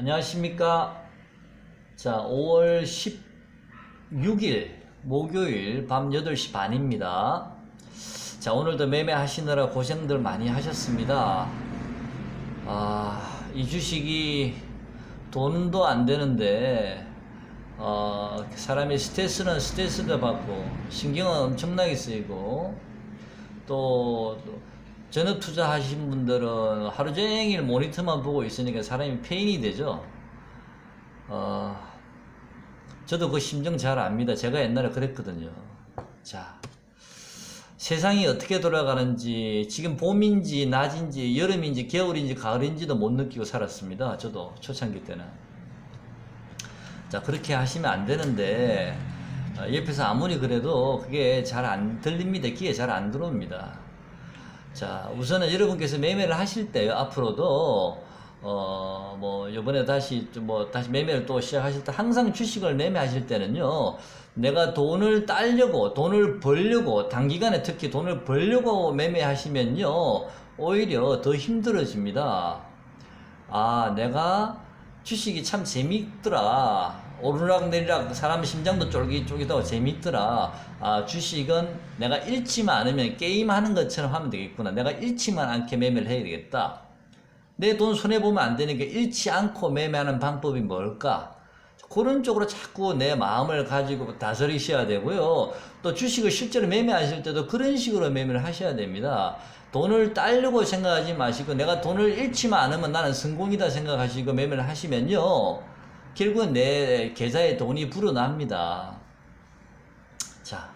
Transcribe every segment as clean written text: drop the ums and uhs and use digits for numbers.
안녕하십니까. 자, 5월 16일 목요일 밤 8시 반입니다. 자, 오늘도 매매하시느라 고생들 많이 하셨습니다. 이 주식이 돈도 안 되는데 사람이 스트레스는 스트레스도 받고 신경은 엄청나게 쓰이고 또 전업 투자하신 분들은 하루 종일 모니터만 보고 있으니까 사람이 페인이 되죠. 저도 그 심정 잘 압니다. 제가 옛날에 그랬거든요. 자, 세상이 어떻게 돌아가는지 지금 봄인지 낮인지 여름인지 겨울인지 가을인지도 못 느끼고 살았습니다. 저도 초창기 때는. 자, 그렇게 하시면 안 되는데 옆에서 아무리 그래도 그게 잘 안 들립니다. 귀에 잘 안 들어옵니다. 자, 우선은 여러분께서 매매를 하실 때 앞으로도 요번에 다시 매매를 또 시작하실 때 항상 주식을 매매하실 때는요, 내가 돈을 따려고, 돈을 벌려고, 단기간에 특히 돈을 벌려고 매매하시면요, 오히려 더 힘들어집니다. 내가 주식이 참 재밌더라. 오르락내리락 사람 심장도 쫄깃쫄깃하고 재밌더라. 주식은 내가 잃지만 않으면 게임하는 것처럼 하면 되겠구나. 내가 잃지만 않게 매매를 해야 되겠다. 내 돈 손해보면 안 되니까 잃지 않고 매매하는 방법이 뭘까? 그런 쪽으로 자꾸 내 마음을 가지고 다스리셔야 되고요. 또 주식을 실제로 매매하실 때도 그런 식으로 매매를 하셔야 됩니다. 돈을 따려고 생각하지 마시고 내가 돈을 잃지만 않으면 나는 성공이다 생각하시고 매매를 하시면요, 결국은 내 계좌에 돈이 불어납니다. 자,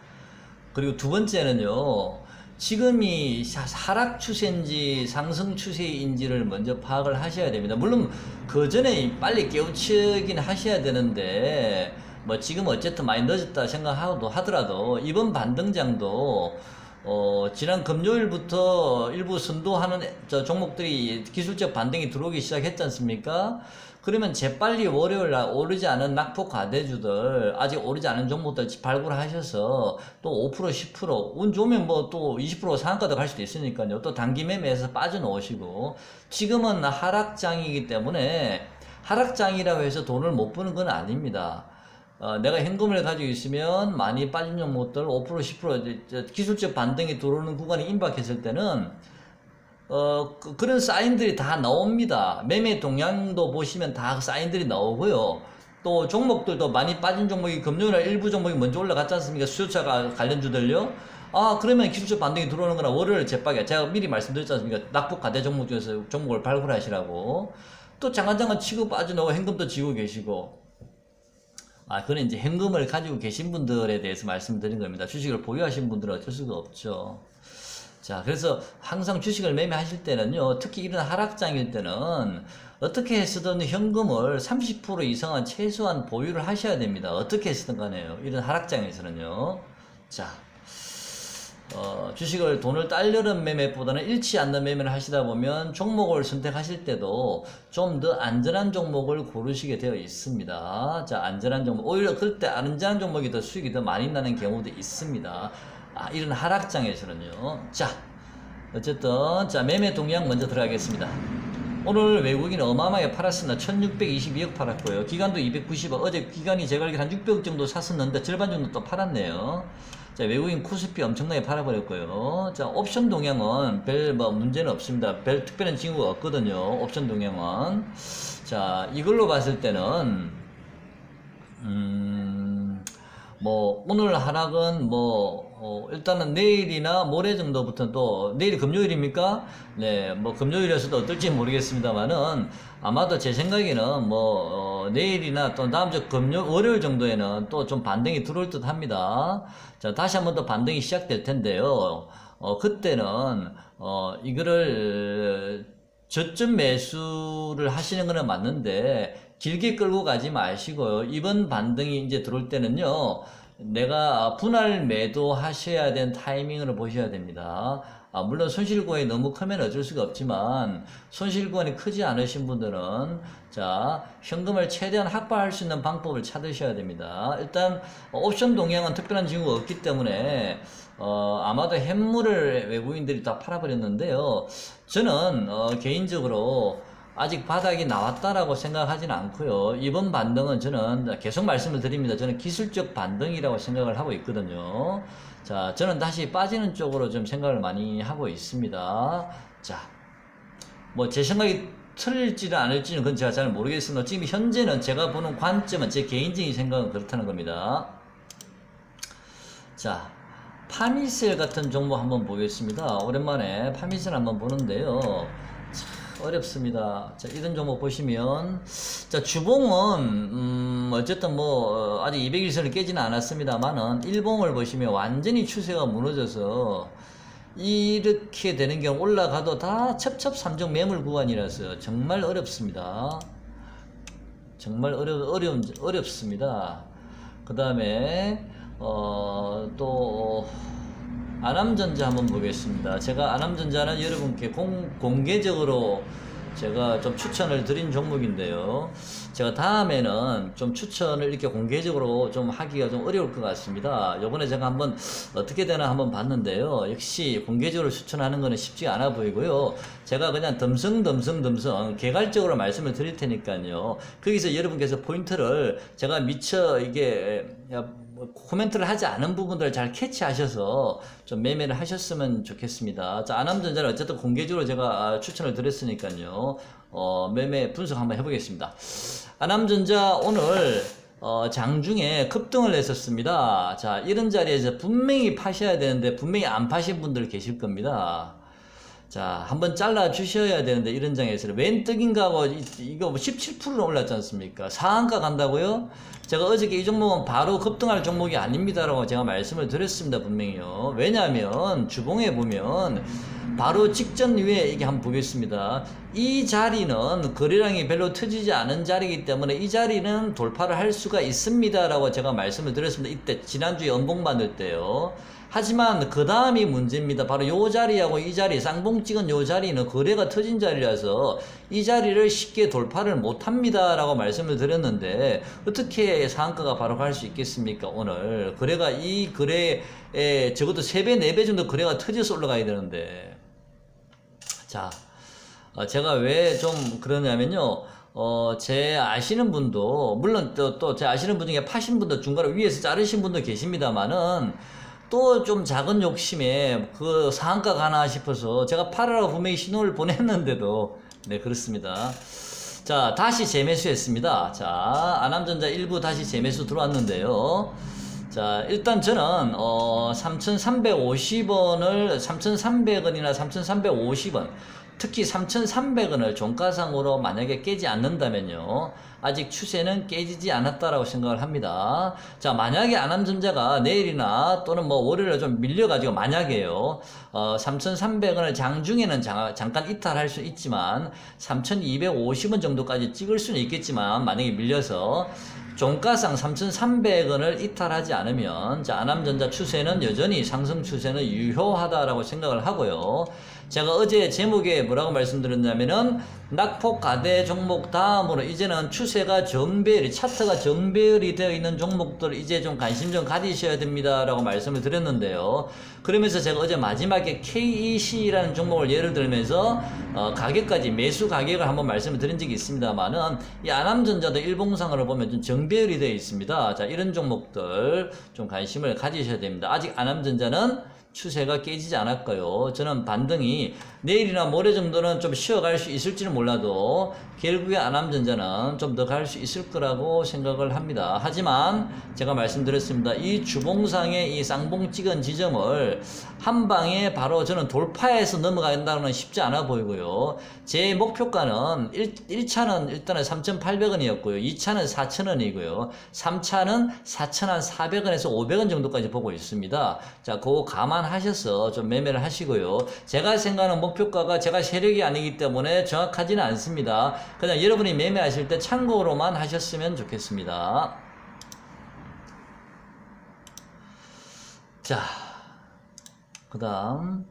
그리고 두 번째는요, 지금이 하락 추세인지 상승 추세인지를 먼저 파악을 하셔야 됩니다. 물론 그 전에 빨리 깨우치긴 하셔야 되는데 지금 어쨌든 많이 늦었다 생각하더라도 이번 반등장도 지난 금요일부터 일부 선도하는 종목들이 기술적 반등이 들어오기 시작했지 않습니까? 그러면 재빨리 월요일날 오르지 않은 낙폭 과대주들, 아직 오르지 않은 종목들 발굴하셔서 또 5% 10% 운 좋으면 또 20% 상한가도 갈 수도 있으니까요. 또 단기 매매에서 빠져나오시고, 지금은 하락장이기 때문에 하락장이라고 해서 돈을 못 버는 건 아닙니다. 내가 현금을 가지고 있으면 많이 빠진 종목들 5% 10% 기술적 반등이 들어오는 구간이 임박했을 때는 그런 사인들이 다 나옵니다. 매매 동향도 보시면 다 사인들이 나오고요. 또 종목들도 많이 빠진 종목이 금요일날 일부 종목이 먼저 올라갔지 않습니까? 수요차 관련주들요. 그러면 기술적 반등이 들어오는 거나 월요일 재빠게 제가 미리 말씀드렸지 않습니까? 낙폭 과대 종목 중에서 종목을 발굴하시라고. 또 장관장관 치고 빠져나오고 현금도 지고 계시고. 그건 이제 현금을 가지고 계신 분들에 대해서 말씀드린 겁니다. 주식을 보유하신 분들은 어쩔 수가 없죠. 자, 그래서 항상 주식을 매매하실 때는요, 특히 이런 하락장일 때는 어떻게 해서든 현금을 30% 이상은 최소한 보유를 하셔야 됩니다. 어떻게 해서든 간에요. 이런 하락장에서는요. 자, 주식을 돈을 따려는 매매보다는 잃지 않는 매매를 하시다 보면 종목을 선택하실 때도 좀 더 안전한 종목을 고르시게 되어 있습니다. 자, 안전한 종목, 오히려 그럴 때 안전한 종목이 더 수익이 더 많이 나는 경우도 있습니다. 이런 하락장에서는요. 자, 어쨌든 자, 매매 동향 먼저 들어가겠습니다. 오늘 외국인 어마어마하게 팔았습니다. 1622억 팔았고요. 기간도 290억. 어제 기간이 제가 알기로 한 600억 정도 샀었는데 절반 정도 또 팔았네요. 자, 외국인 코스피 엄청나게 팔아버렸고요. 자, 옵션 동향은 별 문제는 없습니다. 별 특별한 징후가 없거든요. 옵션 동향은. 자, 이걸로 봤을 때는 오늘 하락은 일단은 내일이나 모레 정도부터는 또, 내일이 금요일입니까? 네, 금요일이어서도 어떨지 모르겠습니다만은, 아마도 제 생각에는 내일이나 또 다음 주 월요일 정도에는 또 좀 반등이 들어올 듯 합니다. 자, 다시 한번 또 반등이 시작될 텐데요. 그때는, 이거를 저점 매수를 하시는 거는 맞는데, 길게 끌고 가지 마시고요. 이번 반등이 이제 들어올 때는요, 내가 분할 매도 하셔야 되는 타이밍을 보셔야 됩니다. 물론 손실구간이 너무 크면 어쩔 수가 없지만, 손실구간이 크지 않으신 분들은 자, 현금을 최대한 확보할 수 있는 방법을 찾으셔야 됩니다. 일단 옵션 동향은 특별한 징후가 없기 때문에 아마도 현물을 외국인들이 다 팔아버렸는데요. 저는 개인적으로 아직 바닥이 나왔다라고 생각하지는 않고요. 이번 반등은 저는 계속 말씀을 드립니다. 저는 기술적 반등이라고 생각을 하고 있거든요. 자, 저는 다시 빠지는 쪽으로 좀 생각을 많이 하고 있습니다. 자, 뭐 제 생각이 틀릴지는 않을지는 그건 제가 잘 모르겠습니다. 지금 현재는 제가 보는 관점은 제 개인적인 생각은 그렇다는 겁니다. 자, 파미셀 같은 종목 한번 보겠습니다. 오랜만에 파미셀 한번 보는데요. 참 어렵습니다. 자, 이런 종목 보시면, 자, 주봉은 어쨌든 뭐 아직 200일선을 깨지는 않았습니다만은 일봉을 보시면 완전히 추세가 무너져서 이렇게 되는 경우 올라가도 다 첩첩산중 매물 구간이라서 정말 어렵습니다. 정말 어렵습니다. 그 다음에 또 아남전자 한번 보겠습니다. 제가 아남전자는 여러분께 공개적으로 제가 좀 추천을 드린 종목인데요. 제가 다음에는 좀 추천을 이렇게 공개적으로 좀 하기가 좀 어려울 것 같습니다. 요번에 제가 한번 어떻게 되나 한번 봤는데요. 역시 공개적으로 추천하는 거는 쉽지 않아 보이고요. 제가 그냥 덤성 개괄적으로 말씀을 드릴 테니까요. 거기서 여러분께서 포인트를 제가 미처 이게 코멘트를 하지 않은 부분들을 잘 캐치하셔서 좀 매매를 하셨으면 좋겠습니다. 자, 아남전자는 어쨌든 공개적으로 제가 추천을 드렸으니까요. 매매 분석 한번 해보겠습니다. 아남전자 오늘 장중에 급등을 했었습니다. 자, 이런 자리에서 분명히 파셔야 되는데 분명히 안 파신 분들 계실 겁니다. 자, 한번 잘라 주셔야 되는데 이런 장에서는 웬 떡인가 하고 이거 17%는 올랐지 않습니까? 상한가 간다고요? 제가 어저께 이 종목은 바로 급등할 종목이 아닙니다라고 제가 말씀을 드렸습니다. 분명히요. 왜냐하면 주봉에 보면 바로 직전 위에 이게 한번 보겠습니다. 이 자리는 거래량이 별로 터지지 않은 자리이기 때문에 이 자리는 돌파를 할 수가 있습니다라고 제가 말씀을 드렸습니다. 이때 지난주에 연봉 받을 때요. 하지만 그 다음이 문제입니다. 바로 요 자리하고 이 자리, 쌍봉 찍은 요 자리는 거래가 터진 자리라서 이 자리를 쉽게 돌파를 못합니다 라고 말씀을 드렸는데 어떻게 상한가가 바로 갈 수 있겠습니까? 오늘 거래가 이 거래에 적어도 3배, 4배 정도 거래가 터져서 올라가야 되는데, 자, 제가 왜 좀 그러냐면요. 제 아시는 분도, 물론 또 제 아시는 분 중에 파신 분도 중간에 위에서 자르신 분도 계십니다만은 또 좀 작은 욕심에 그 상한가 가나 싶어서 제가 팔으라고 분명히 신호를 보냈는데도, 네, 그렇습니다. 자, 다시 재매수했습니다. 자, 아남전자 일부 다시 재매수 들어왔는데요. 자, 일단 저는 3,350원을 3,300원이나 3,350원, 특히 3,300원을 종가상으로 만약에 깨지 않는다면요, 아직 추세는 깨지지 않았다라고 생각을 합니다. 자, 만약에 아남전자가 내일이나 또는 뭐 월요일에 좀 밀려가지고 만약에요, 3,300원을 장중에는 잠깐 이탈할 수 있지만 3,250원 정도까지 찍을 수는 있겠지만 만약에 밀려서 종가상 3,300원을 이탈하지 않으면, 자, 아남전자 추세는 여전히 상승 추세는 유효하다라고 생각을 하고요. 제가 어제 제목에 뭐라고 말씀드렸냐면은 낙폭 가대 종목 다음으로 이제는 추세가 정배열이, 차트가 정배열이 되어 있는 종목들 이제 좀 관심 좀 가지셔야 됩니다 라고 말씀을 드렸는데요. 그러면서 제가 어제 마지막에 KEC라는 종목을 예를 들면서 가격까지, 매수 가격을 한번 말씀을 드린 적이 있습니다만은 이 아남전자도 일봉상으로 보면 좀 정배열이 되어 있습니다. 자, 이런 종목들 좀 관심을 가지셔야 됩니다. 아직 아남전자는 추세가 깨지지 않았고요. 저는 반등이 내일이나 모레 정도는 좀 쉬어갈 수 있을지는 몰라도 결국에 아남전자는 좀 더 갈 수 있을 거라고 생각을 합니다. 하지만 제가 말씀드렸습니다. 이 주봉상의 이 쌍봉 찍은 지점을 한 방에 바로 저는 돌파해서 넘어간다는 건 쉽지 않아 보이고요. 제 목표가는 1차는 일단은 3,800원이었고요. 2차는 4,000원이고요. 3차는 4,400원에서 500원 정도까지 보고 있습니다. 자, 그거 감안하셔서 좀 매매를 하시고요. 제가 생각하는 목표가가 제가 세력이 아니기 때문에 정확하지는 않습니다. 그냥 여러분이 매매하실 때 참고로만 하셨으면 좋겠습니다. 자, 그 다음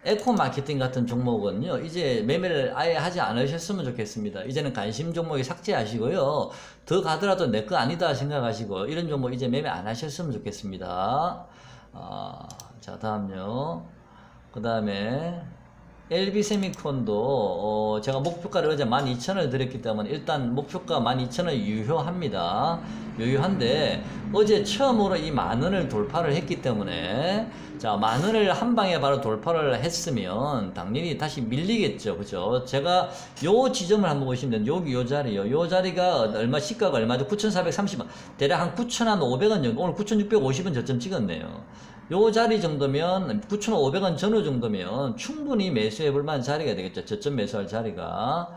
에코마케팅 같은 종목은요, 이제 매매를 아예 하지 않으셨으면 좋겠습니다. 이제는 관심 종목이 삭제하시고요. 더 가더라도 내 거 아니다 생각하시고 이런 종목 이제 매매 안 하셨으면 좋겠습니다. 자, 다음요. 그 다음에 LB세미콘도 제가 목표가를 어제 12,000원을 드렸기 때문에 일단 목표가 12,000원 유효합니다. 유효한데 어제 처음으로 이 10,000원을 돌파를 했기 때문에 자 10,000원을 한 방에 바로 돌파를 했으면 당연히 다시 밀리겠죠. 그죠? 제가 요 지점을 한번 보시면 여기 요 자리요. 요 자리가 얼마 시가가 얼마죠? 9,430원. 대략 한 9,500원 정도. 오늘 9,650원 저점 찍었네요. 요 자리 정도면 9,500원 전후 정도면 충분히 매수해 볼 만한 자리가 되겠죠. 저점 매수할 자리가.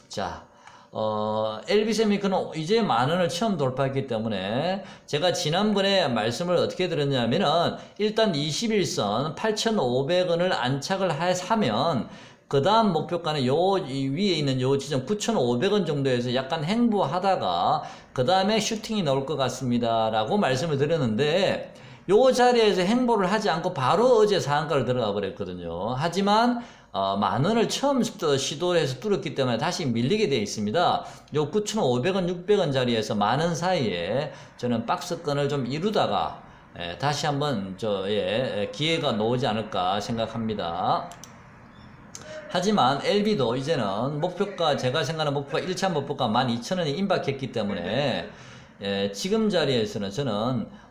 자, LB세미콘은 이제 10,000원을 처음 돌파했기 때문에 제가 지난번에 말씀을 어떻게 드렸냐면은 일단 21선 8,500원을 안착을 하면 그 다음 목표가는 요 위에 있는 요 지점 9,500원 정도에서 약간 행보하다가 그 다음에 슈팅이 나올 것 같습니다 라고 말씀을 드렸는데 요 자리에서 행보를 하지 않고 바로 어제 상한가를 들어가 버렸거든요. 하지만 10,000원을 처음 시도를 해서 뚫었기 때문에 다시 밀리게 되어 있습니다. 요 9,500원, 600원 자리에서 10,000원 사이에 저는 박스권을 좀 이루다가 다시 한번 기회가 나오지 않을까 생각합니다. 하지만 LB도 이제는 목표가 제가 생각하는 목표가 1차 목표가 12,000원이 임박했기 때문에 지금 자리에서는 저는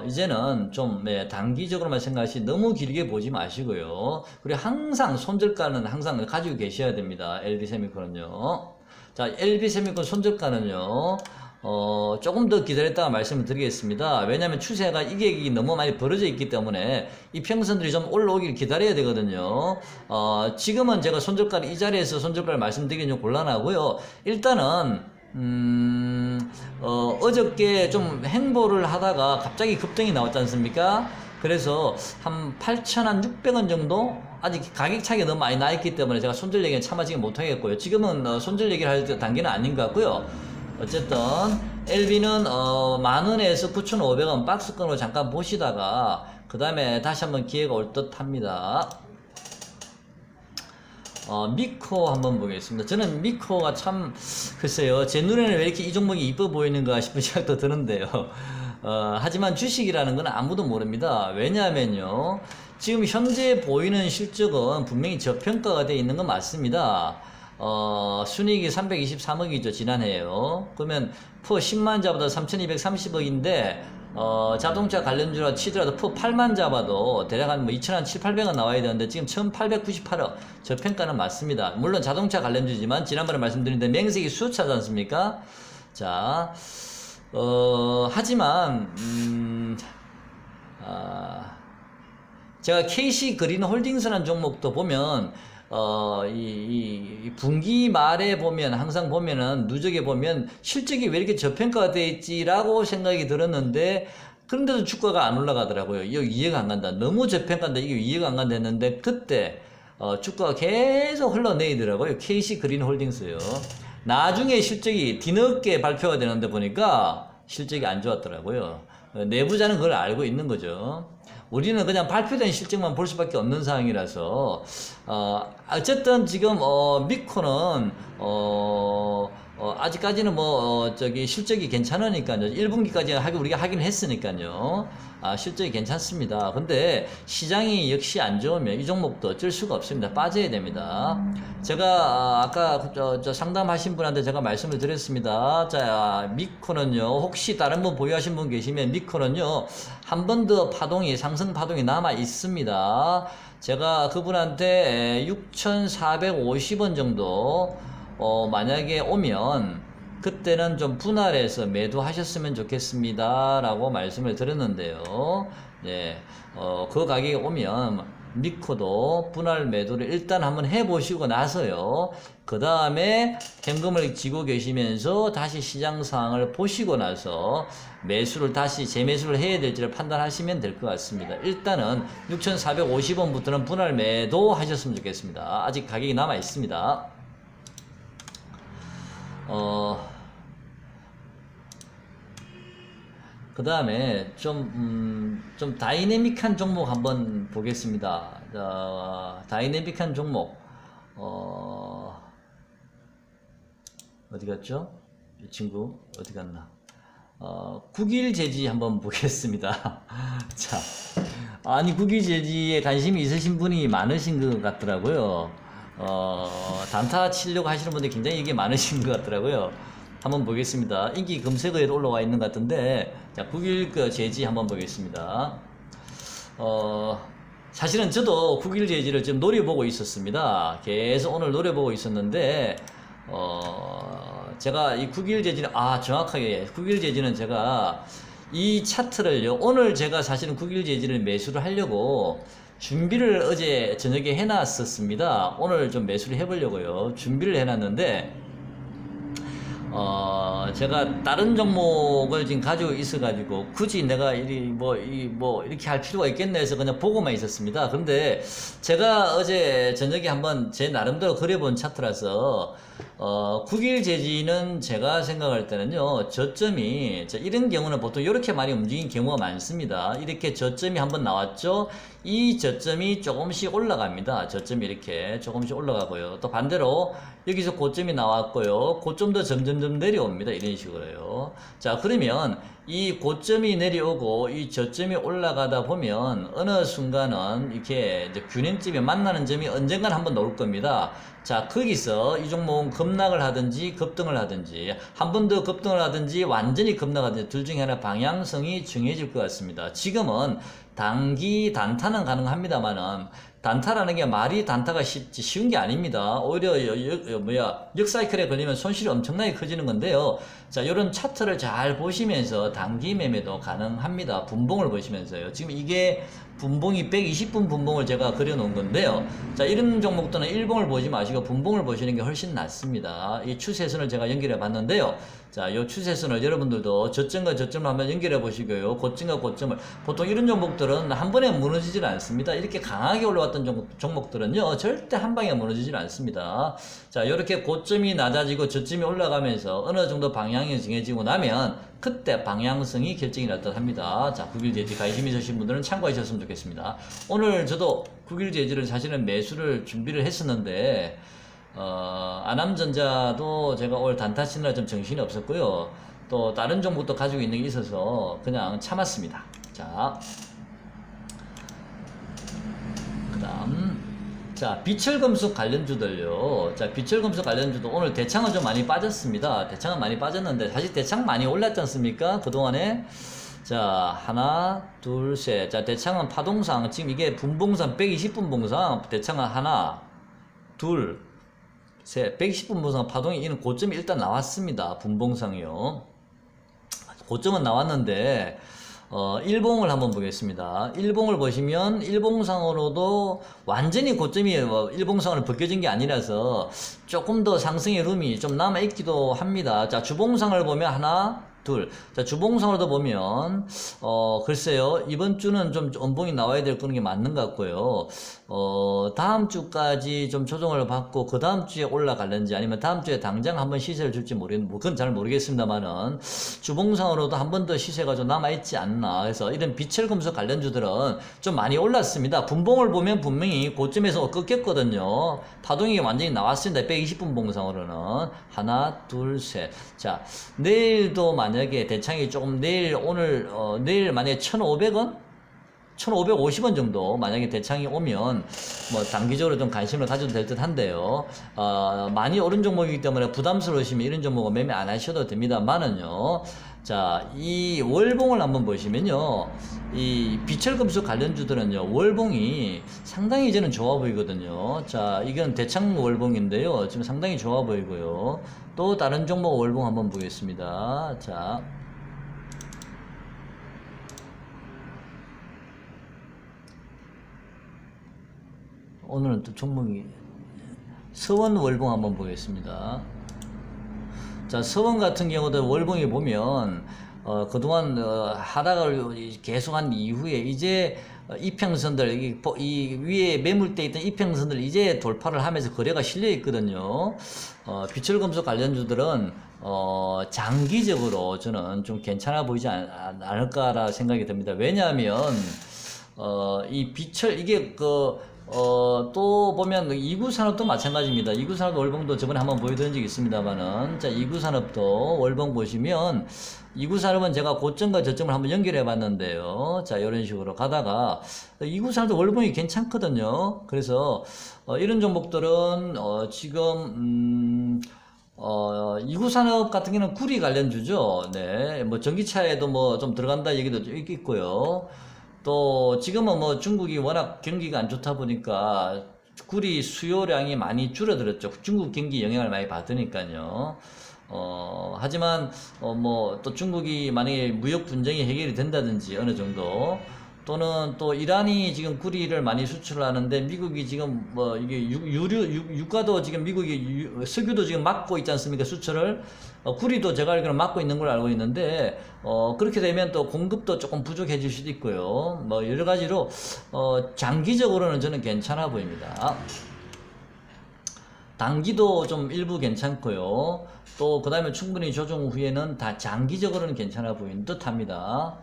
이제는 좀 단기적으로만 생각하시 너무 길게 보지 마시고요. 그리고 항상 손절가는 항상 가지고 계셔야 됩니다. LB세미콘은요. 자, LB세미콘 손절가는요. 조금 더 기다렸다가 말씀을 드리겠습니다. 왜냐하면 추세가 이격이 너무 많이 벌어져 있기 때문에 이 평선들이 좀 올라오길 기다려야 되거든요. 지금은 제가 손절가를 이 자리에서 손절가를 말씀드리긴 좀 곤란하고요. 일단은 어저께 좀 행보를 하다가 갑자기 급등이 나왔지 않습니까? 그래서 한 8,600원 정도? 아직 가격 차이가 너무 많이 나있기 때문에 제가 손절 얘기는 참아지기 못하겠고요. 지금은 손절 얘기를 할 단계는 아닌 것 같고요. 어쨌든 LB는 10,000원에서 9,500원 박스권으로 잠깐 보시다가 그 다음에 다시 한번 기회가 올 듯 합니다. 미코 한번 보겠습니다. 저는 미코가 참 글쎄요 제 눈에는 왜 이렇게 이 종목이 이뻐 보이는가 싶은 생각도 드는데요. 하지만 주식이라는 건 아무도 모릅니다. 왜냐하면요 지금 현재 보이는 실적은 분명히 저평가가 되어 있는 건 맞습니다. 순이익이 323억이죠 지난해에요. 그러면 퍼 10만 잡아도 3,230억인데 자동차 관련주라 치더라도 퍼 8만 잡아도 대략 한 2,700원 나와야 되는데 지금 1,898억 저평가는 맞습니다. 물론 자동차 관련주지만 지난번에 말씀드린 데 맹색이 수요차지 않습니까? 자 하지만 제가 KC 그린홀딩스라는 종목도 보면 이 분기 말에 보면 항상 보면은 누적에 보면 실적이 왜 이렇게 저평가가 돼 있지라고 생각이 들었는데 그런데도 주가가 안 올라가더라고요. 이거 이해가 안 간다. 너무 저평가인데 이게 이해가 안 간다 했는데 그때 주가가 계속 흘러내리더라고요. KC 그린홀딩스요. 나중에 실적이 뒤늦게 발표가 되는데 보니까 실적이 안 좋았더라고요. 내부자는 그걸 알고 있는 거죠. 우리는 그냥 발표된 실적만 볼 수밖에 없는 상황이라서 어쨌든 지금 미코는 아직까지는 실적이 괜찮으니까요. 1분기까지 우리가 하긴 했으니까요. 실적이 괜찮습니다. 근데 시장이 역시 안 좋으면 이 종목도 어쩔 수가 없습니다. 빠져야 됩니다. 제가 아까 상담하신 분한테 제가 말씀을 드렸습니다. 자, 미코는요. 혹시 다른 분 보유하신 분 계시면 미코는요. 한 번 더 파동이 상승 파동이 남아 있습니다. 제가 그분한테 6,450원 정도 만약에 오면 그때는 좀 분할해서 매도하셨으면 좋겠습니다 라고 말씀을 드렸는데요. 예, 그 가격이 오면 미코도 분할 매도를 일단 한번 해보시고 나서요. 그 다음에 현금을 쥐고 계시면서 다시 시장 상황을 보시고 나서 매수를 다시 재매수를 해야 될지를 판단하시면 될 것 같습니다. 일단은 6,450원부터는 분할 매도 하셨으면 좋겠습니다. 아직 가격이 남아 있습니다. 그 다음에 좀 다이내믹한 종목 한번 보겠습니다. 다이내믹한 종목, 어디 갔죠? 이 친구, 어디 갔나? 국일제지 한번 보겠습니다. 자, 아니, 국일제지에 관심이 있으신 분이 많으신 것 같더라고요. 단타 치려고 하시는 분들이 굉장히 이게 많으신 것 같더라고요. 한번 보겠습니다. 인기 검색어에 올라와 있는 것 같은데, 자, 9.1 제지 한번 보겠습니다. 사실은 저도 9.1 제지를 좀 노려보고 있었습니다. 계속 오늘 노려보고 있었는데, 제가 이 9.1 제지는, 정확하게 9.1 제지는 제가 이 차트를요, 오늘 제가 사실은 9.1 제지를 매수를 하려고 준비를 어제 저녁에 해놨었습니다. 오늘 좀 매수를 해보려고요. 준비를 해놨는데, 제가 다른 종목을 지금 가지고 있어가지고 굳이 내가 이렇게 할 필요가 있겠네 해서 그냥 보고만 있었습니다. 그런데 제가 어제 저녁에 한번 제 나름대로 그려본 차트라서 9.1 제지는 제가 생각할 때는요, 저점이, 이런 경우는 보통 이렇게 많이 움직인 경우가 많습니다. 이렇게 저점이 한번 나왔죠? 이 저점이 조금씩 올라갑니다. 저점이 이렇게 조금씩 올라가고요. 또 반대로 여기서 고점이 나왔고요. 고점도 점점점 내려옵니다. 이런 식으로요. 자, 그러면 이 고점이 내려오고 이 저점이 올라가다 보면 어느 순간은 이렇게 이제 균형점이 만나는 점이 언젠간 한번 나올 겁니다. 자, 거기서 이 종목은 급락을 하든지 급등을 하든지 한 번 더 급등을 하든지 완전히 급락하든지 둘 중에 하나 방향성이 정해질 것 같습니다. 지금은 단기 단타는 가능합니다만은 단타라는 게 말이 단타가 쉬운 게 아닙니다. 오히려 역사이클에 걸리면 손실이 엄청나게 커지는 건데요. 자, 이런 차트를 잘 보시면서 단기 매매도 가능합니다. 분봉을 보시면서요. 지금 이게 분봉이 120분 분봉을 제가 그려놓은 건데요. 자, 이런 종목들은 일봉을 보지 마시고 분봉을 보시는 게 훨씬 낫습니다. 이 추세선을 제가 연결해 봤는데요. 자, 이 추세선을 여러분들도 저점과 저점을 한번 연결해 보시고요. 고점과 고점을. 보통 이런 종목들은 한 번에 무너지질 않습니다. 이렇게 강하게 올라왔던 종목들은요, 절대 한 방에 무너지질 않습니다. 자, 이렇게 고점이 낮아지고 저점이 올라가면서 어느 정도 방향이 정해지고 나면 그때 방향성이 결정이 날 듯 합니다. 자, 9.1 제지 관심 있으신 분들은 참고하셨으면 좋겠습니다. 오늘 저도 9.1 제지를 사실은 매수를 준비를 했었는데, 아남전자도 제가 오늘 단타 치느라 좀 정신이 없었고요. 또 다른 종목도 가지고 있는 게 있어서 그냥 참았습니다. 자, 그 다음, 자, 비철금속 관련주들요. 자, 비철금속 관련주도 오늘 대창은 좀 많이 빠졌습니다. 대창은 많이 빠졌는데 사실 대창 많이 올랐지 않습니까? 그동안에. 자, 하나, 둘, 셋. 자, 대창은 파동상 지금 이게 분봉상 120분 봉상 대창은 하나, 둘, 셋. 120분 봉상 파동이 이는 고점이 일단 나왔습니다. 분봉상이요. 고점은 나왔는데 일봉을 한번 보겠습니다. 일봉을 보시면 일봉상으로도 완전히 고점이 일봉상으로 벗겨진 게 아니라서 조금 더 상승의 룸이 좀 남아있기도 합니다. 자, 주봉상을 보면 하나, 둘. 자, 주봉상으로도 보면 글쎄요, 이번 주는 좀 연봉이 나와야 될 그런 게 맞는 것 같고요. 다음 주까지 좀 조정을 받고 그 다음 주에 올라갈는지 아니면 다음 주에 당장 한번 시세를 줄지 모르겠는데, 그건 잘 모르겠습니다만은 주봉상으로도 한 번 더 시세가 좀 남아있지 않나. 그래서 이런 비철금속 관련주들은 좀 많이 올랐습니다. 분봉을 보면 분명히 고점에서 끊겼거든요. 파동이 완전히 나왔습니다. 120분 봉상으로는. 하나, 둘, 셋. 자, 내일도 만약에 대창이 조금 내일 만약에 1,500원? 1,550원 정도 만약에 대창이 오면 뭐 단기적으로 좀 관심을 가져도 될 듯 한데요. 많이 오른 종목이기 때문에 부담스러우시면 이런 종목은 매매 안 하셔도 됩니다만은요. 자, 이 월봉을 한번 보시면요. 이 비철금속 관련주들은요, 월봉이 상당히 저는 좋아 보이거든요. 자, 이건 대창 월봉인데요. 지금 상당히 좋아 보이고요. 또 다른 종목 월봉 한번 보겠습니다. 자. 오늘은 또 종목이 서원 월봉 한번 보겠습니다. 자, 서원 같은 경우도 월봉에 보면 그동안 하락을 계속한 이후에 이제 이평선들, 이 위에 매물대 있던 이평선들 이제 돌파를 하면서 거래가 실려 있거든요. 비철금속 관련주들은 장기적으로 저는 좀 괜찮아 보이지 않을까라 생각이 듭니다. 왜냐하면 이 비철, 이게 또 보면 2구 산업도 마찬가지입니다. 2구 산업 월봉도 저번에 한번 보여드린 적이 있습니다만은, 자, 2구 산업도 월봉 보시면, 2구 산업은 제가 고점과 저점을 한번 연결해 봤는데요. 자, 이런 식으로 가다가, 2구 산업도 월봉이 괜찮거든요. 그래서, 이런 종목들은, 지금, 2구 산업 같은 경우는 구리 관련주죠. 네. 뭐, 전기차에도 뭐 좀 들어간다 얘기도 있고요. 또 지금은 뭐 중국이 워낙 경기가 안 좋다 보니까 구리 수요량이 많이 줄어들었죠. 중국 경기 영향을 많이 받으니까요. 하지만 뭐 또 중국이 만약에 무역 분쟁이 해결이 된다든지 어느 정도, 또는 또 이란이 지금 구리를 많이 수출하는데 미국이 지금 뭐 이게 유가도 지금 미국이 석유도 지금 막고 있지 않습니까? 수출을. 구리도 제가 알기로는 막고 있는 걸로 알고 있는데, 그렇게 되면 또 공급도 조금 부족해질 수도 있고요. 뭐 여러 가지로 장기적으로는 저는 괜찮아 보입니다. 단기도 좀 일부 괜찮고요. 또 그 다음에 충분히 조정 후에는 다 장기적으로는 괜찮아 보이는 듯 합니다.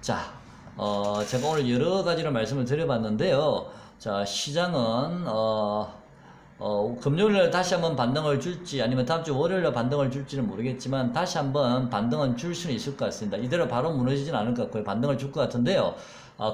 자, 제가 오늘 여러 가지로 말씀을 드려봤는데요. 자, 시장은, 금요일날 다시 한번 반등을 줄지, 아니면 다음 주 월요일날 반등을 줄지는 모르겠지만, 다시 한번 반등은 줄 수는 있을 것 같습니다. 이대로 바로 무너지진 않을 것 같고요. 반등을 줄 것 같은데요.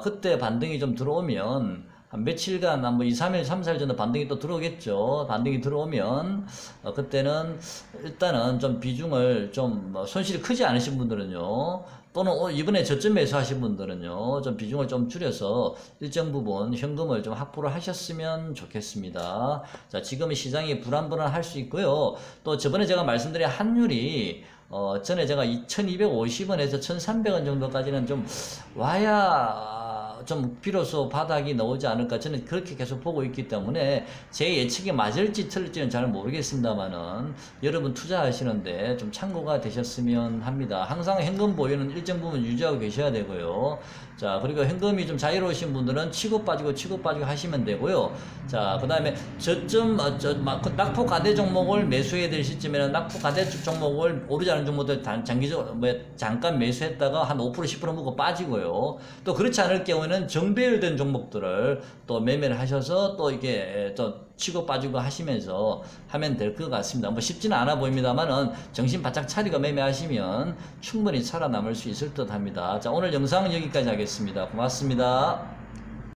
그때 반등이 좀 들어오면, 한 며칠간, 뭐 2, 3일, 3, 4일 정도 반등이 또 들어오겠죠. 반등이 들어오면, 그때는 일단은 좀 비중을 좀, 손실이 크지 않으신 분들은요, 또는 이번에 저점 매수하신 분들은요, 좀 비중을 좀 줄여서 일정 부분 현금을 좀 확보를 하셨으면 좋겠습니다. 자, 지금은 시장이 불안불안할 수 있고요. 또 저번에 제가 말씀드린 환율이, 전에 제가 2250원에서 1300원 정도까지는 좀 와야 좀 비로소 바닥이 나오지 않을까, 저는 그렇게 계속 보고 있기 때문에 제 예측이 맞을지 틀릴지는 잘 모르겠습니다만은, 여러분 투자하시는데 좀 참고가 되셨으면 합니다. 항상 현금 보유는 일정 부분 유지하고 계셔야 되고요. 자, 그리고 현금이 좀 자유로우신 분들은 치고 빠지고 하시면 되고요. 자, 그 다음에 저점, 낙폭 가대 종목을 매수해야 될 시점에는 낙폭 가대 종목을 오르지 않은 종목들 장기적으로 잠깐 매수했다가 한 5% 10% 먹고 빠지고요. 또 그렇지 않을 경우에는 정배열된 종목들을 또 매매를 하셔서 또 이게 또 치고 빠지고 하시면서 하면 될 것 같습니다. 뭐 쉽지는 않아 보입니다만은 정신 바짝 차리고 매매하시면 충분히 살아남을 수 있을 듯 합니다. 자, 오늘 영상은 여기까지 하겠습니다. 고맙습니다.